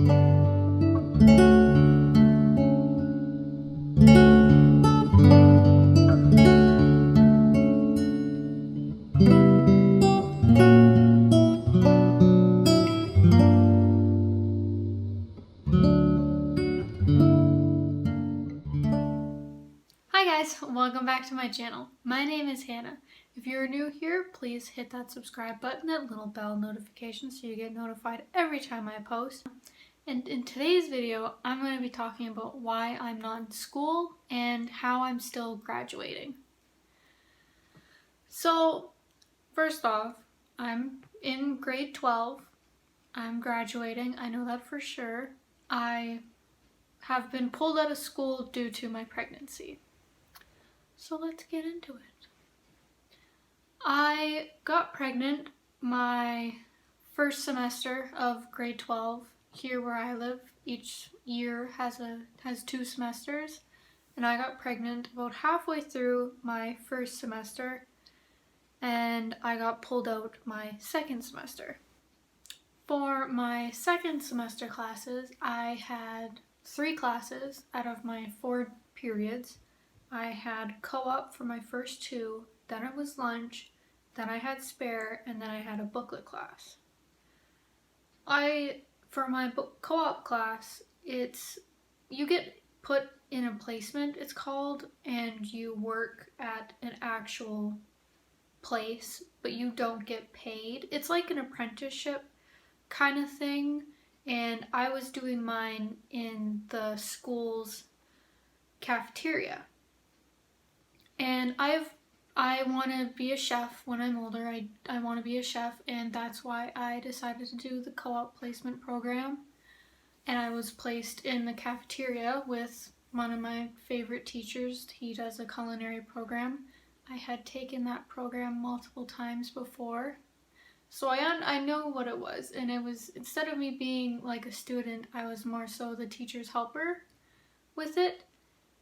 Hi guys, welcome back to my channel. My name is Hannah. If you're new here, please hit that subscribe button, that little bell notification so you get notified every time I post. And in today's video, I'm going to be talking about why I'm not in school and how I'm still graduating. So, first off, I'm in grade 12. I'm graduating, I know that for sure. I have been pulled out of school due to my pregnancy. So let's get into it. I got pregnant my first semester of grade 12 here where I live. Each year has 2 semesters, and I got pregnant about halfway through my first semester, and I got pulled out my second semester. For my second semester classes, I had 3 classes out of my 4 periods. I had co-op for my first 2, then it was lunch, then I had spare, and then I had a booklet class. For my co-op class, you get put in a placement, it's called, and you work at an actual place, but you don't get paid. It's like an apprenticeship kind of thing, and I was doing mine in the school's cafeteria. And I want to be a chef when I'm older. I want to be a chef, and that's why I decided to do the co-op placement program. And I was placed in the cafeteria with one of my favorite teachers. He does a culinary program. I had taken that program multiple times before, so I know what it was. And it was, instead of me being like a student, I was more so the teacher's helper with it,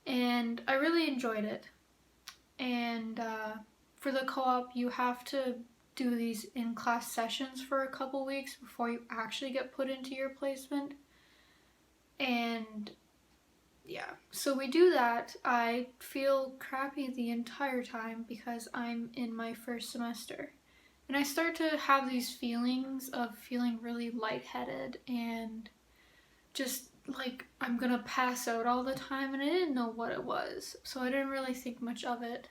and I really enjoyed it. And for the co-op, you have to do these in-class sessions for a couple weeks before you actually get put into your placement. And yeah, so we do that. I feel crappy the entire time because I'm in my first semester. And I start to have these feelings of feeling really lightheaded and just like I'm gonna pass out all the time, and I didn't know what it was, so I didn't really think much of it.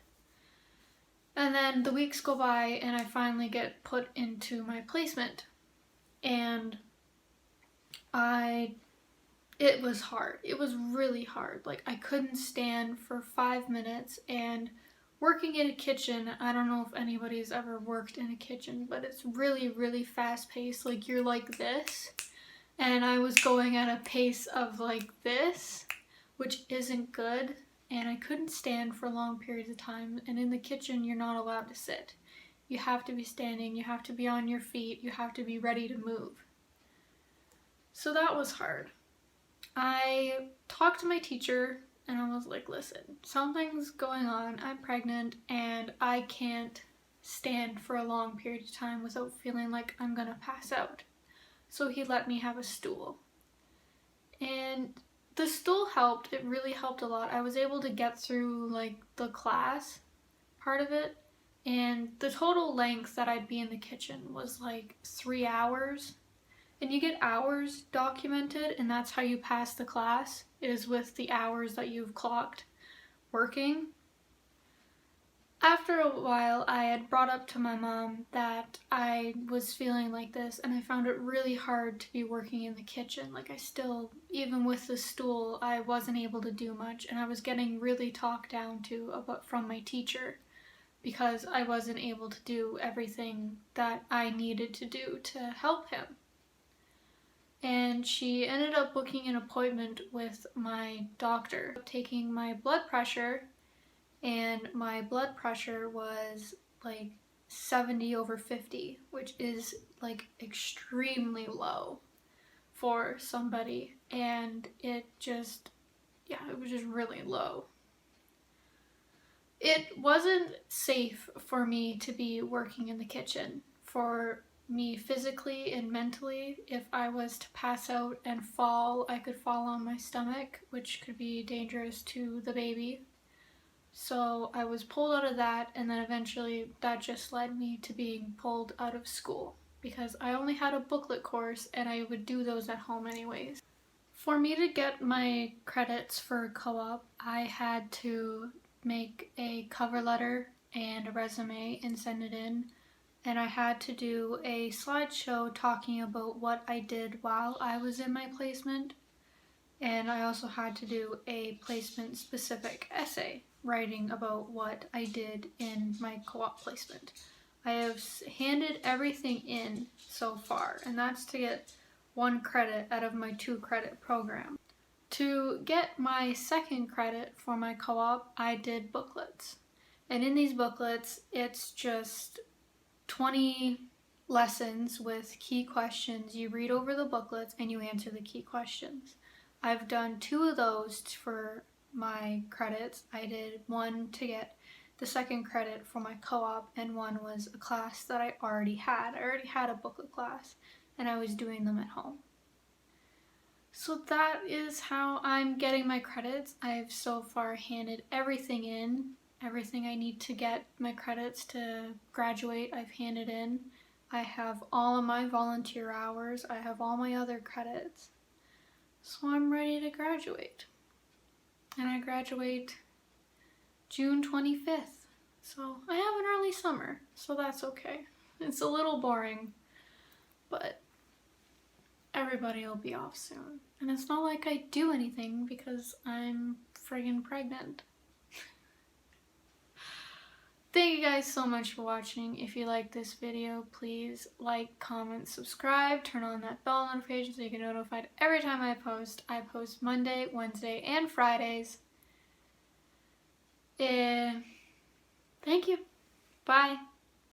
And then the weeks go by and I finally get put into my placement, and it was hard. It was really hard. Like, I couldn't stand for 5 minutes, and working in a kitchen, I don't know if anybody's ever worked in a kitchen, but it's really, really fast paced. Like, you're like this, and I was going at a pace of like this, which isn't good, and I couldn't stand for long periods of time. And in the kitchen, you're not allowed to sit. You have to be standing, you have to be on your feet, you have to be ready to move. So that was hard. I talked to my teacher and I was like, listen, something's going on, I'm pregnant, and I can't stand for a long period of time without feeling like I'm gonna pass out. So he let me have a stool. And the stool helped. It really helped a lot. I was able to get through like the class part of it, and the total length that I'd be in the kitchen was like 3 hours. And you get hours documented, and that's how you pass the class, is with the hours that you've clocked working. After a while, I had brought up to my mom that I was feeling like this, and I found it really hard to be working in the kitchen. Like, I still, even with the stool, I wasn't able to do much, and I was getting really talked down to from my teacher because I wasn't able to do everything that I needed to do to help him. And she ended up booking an appointment with my doctor, taking my blood pressure, and my blood pressure was like 70/50, which is like extremely low for somebody, and it was just really low. It wasn't safe for me to be working in the kitchen for me physically and mentally. If I was to pass out and fall, I could fall on my stomach, which could be dangerous to the baby. So I was pulled out of that, and then eventually that just led me to being pulled out of school because I only had a booklet course and I would do those at home anyways. For me to get my credits for co-op, I had to make a cover letter and a resume and send it in. And I had to do a slideshow talking about what I did while I was in my placement. And I also had to do a placement specific essay writing about what I did in my co-op placement. I have handed everything in so far, and that's to get 1 credit out of my 2 credit program. To get my 2nd credit for my co-op, I did booklets. And in these booklets, it's just 20 lessons with key questions. You read over the booklets and you answer the key questions. I've done 2 of those for my credits. I did 1 to get the 2nd credit for my co-op, and 1 was a class that I already had. I already had a booklet class, and I was doing them at home. So that is how I'm getting my credits. I've so far handed everything in. Everything I need to get my credits to graduate, I've handed in. I have all of my volunteer hours. I have all my other credits. So I'm ready to graduate. And I graduate June 25th. So I have an early summer, so that's okay. It's a little boring, but everybody will be off soon. And it's not like I do anything because I'm friggin' pregnant. Thank you guys so much for watching. If you like this video, please like, comment, subscribe, turn on that bell notification so you get notified every time I post. I post Monday, Wednesday, and Fridays. Thank you. Bye.